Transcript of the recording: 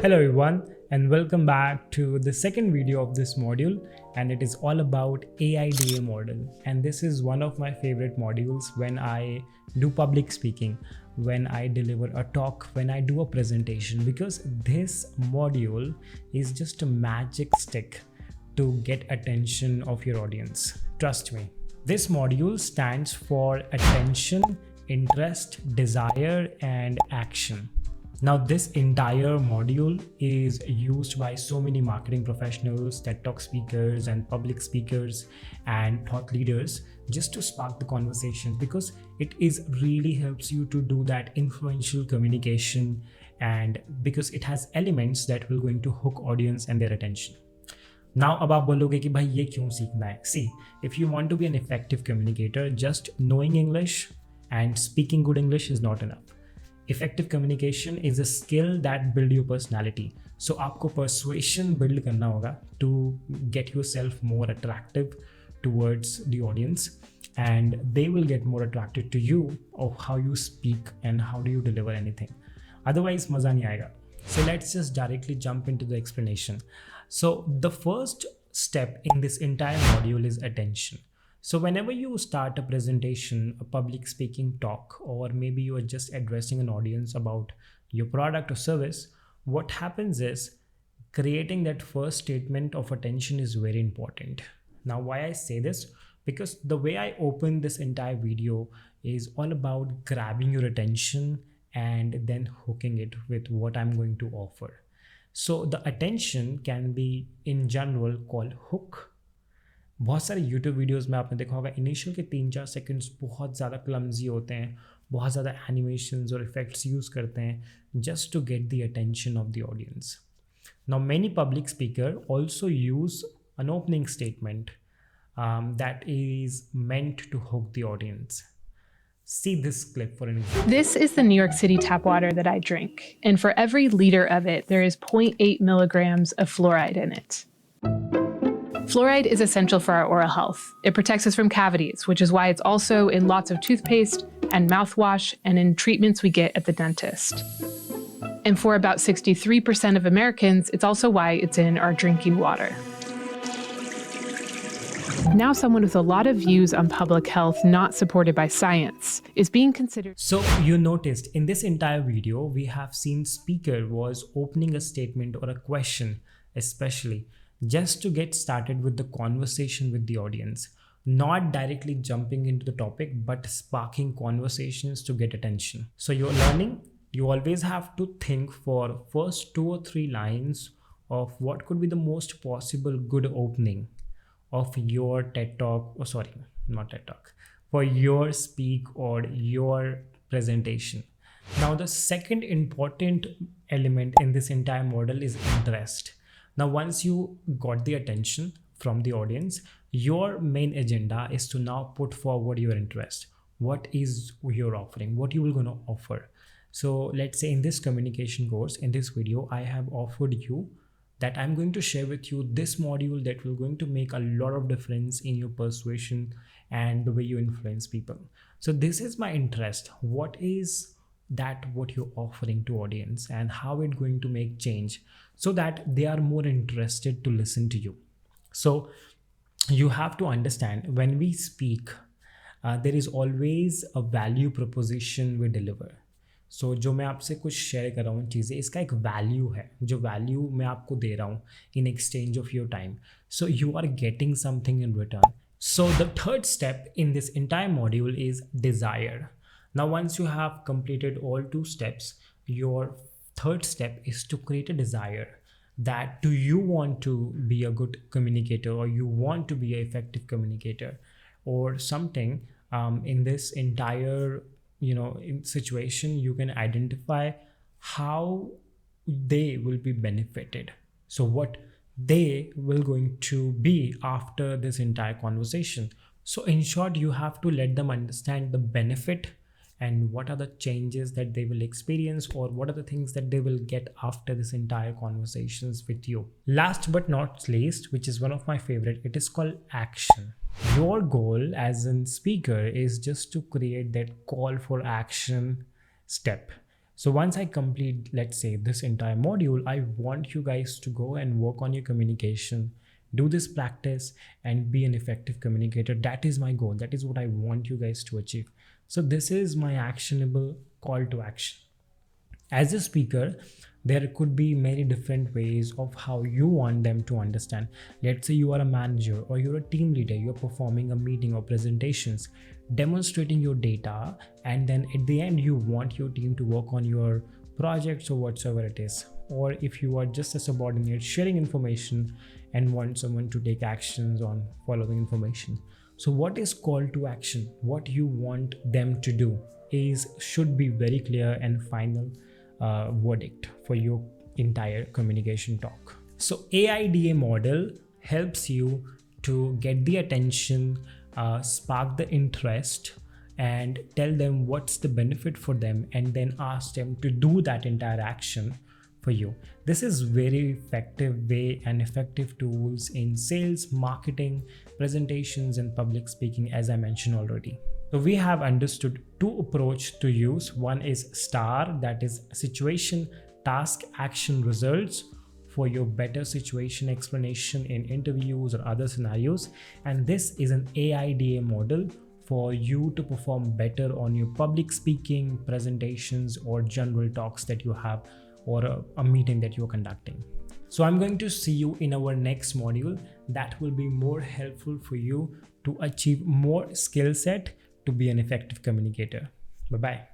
Hello everyone and welcome back to the second video of this module, and it is all about AIDA model. And this is one of my favorite modules when I do public speaking, when I deliver a talk, when I do a presentation, because this module is just a magic stick to get attention of your audience. Trust me. This module stands for attention, interest, desire, and action. Now, this entire module is used by so many marketing professionals, TED Talk speakers, and public speakers and thought leaders just to spark the conversation, because it is really helps you to do that influential communication, and because it has elements that will going to hook audience and their attention. Now, अब आप बोलोगे कि भाई ये क्यों सीखना है? See, if you want to be an effective communicator, just knowing English and speaking good English is not enough. Effective communication is a skill that build your personality. So आपको persuasion build करना होगा to get yourself more attractive towards the audience, and they will get more attracted to you of how you speak and how do you deliver anything. Otherwise मजा नहीं आएगा. So let's just directly jump into the explanation. So the first step in this entire module is attention. So whenever you start a presentation, a public speaking talk, or maybe you are just addressing an audience about your product or service, what happens is creating that first statement of attention is very important. Now, why I say this? Because the way I open this entire video is all about grabbing your attention and then hooking it with what I'm going to offer. So the attention can be in general called hook. बहुत सारे YouTube videos में आपने देखा होगा initial के 3-4 seconds बहुत ज़्यादा clumsy होते हैं, बहुत ज़्यादा एनिमेशंस और इफेक्ट्स यूज़ करते हैं just to get the attention of the audience. Now many public speaker also use an opening statement that is meant to hook the audience. See this clip for an example. This is the New York City tap water that I drink, and for every liter of it, there is 0.8 milligrams of fluoride in it. Fluoride is essential for our oral health. It protects us from cavities, which is why it's also in lots of toothpaste and mouthwash and in treatments we get at the dentist. And for about 63% of Americans, it's also why it's in our drinking water. Now someone with a lot of views on public health not supported by science is being considered. So you noticed in this entire video, we have seen speaker was opening a statement or a question, especially just to get started with the conversation with the audience, not directly jumping into the topic, but sparking conversations to get attention. So you're learning, you always have to think for first 2 or 3 lines of what could be the most possible good opening of your TED Talk, or sorry, not TED Talk, for your speak or your presentation. Now, the second important element in this entire model is interest. Now, once you got the attention from the audience, your main agenda is to now put forward your interest. What is your offering? What you will going to offer? So let's say in this communication course, in this video, I have offered you that I'm going to share with you this module that will going to make a lot of difference in your persuasion and the way you influence people. So this is my interest. What is that what you're offering to audience and how it's going to make change so that they are more interested to listen to you. So you have to understand when we speak, there is always a value proposition we deliver. So जो मैं आपसे कुछ share कर रहा हूँ चीज़ें, इसका एक वैल्यू है, जो वैल्यू मैं आपको दे रहा हूँ in exchange of your time. So you are getting something in return. So the third step in this entire module is desire. Now, once you have completed all 2 steps, your third step is to create a desire that do you want to be a good communicator, or you want to be an effective communicator, or something in this entire in situation you can identify how they will be benefited. So what they will going to be after this entire conversation. So in short, you have to let them understand the benefit and what are the changes that they will experience, or what are the things that they will get after this entire conversations with you. Last but not least, which is one of my favorite, it is called action. Your goal as a speaker is just to create that call for action step. So once I complete, let's say, this entire module, I want you guys to go and work on your communication, do this practice, and be an effective communicator. That is my goal. That is what I want you guys to achieve. So this is my actionable call to action. As a speaker, there could be many different ways of how you want them to understand. Let's say you are a manager or you're a team leader, you're performing a meeting or presentations, demonstrating your data, and then at the end you want your team to work on your projects or whatsoever it is. Or if you are just a subordinate sharing information and want someone to take actions on following information. So what is call to action? What you want them to do should be very clear and final verdict for your entire communication talk. So AIDA model helps you to get the attention, spark the interest, and tell them what's the benefit for them, and then ask them to do that entire action for you. This is very effective way and effective tools in sales, marketing, presentations, and public speaking, as I mentioned already. So we have understood two approaches to use. One is STAR, that is situation, task, action, results, for your better situation explanation in interviews or other scenarios. And this is an AIDA model for you to perform better on your public speaking, presentations, or general talks that you have, or a meeting that you're conducting. So I'm going to see you in our next module that will be more helpful for you to achieve more skill set to be an effective communicator. Bye-bye.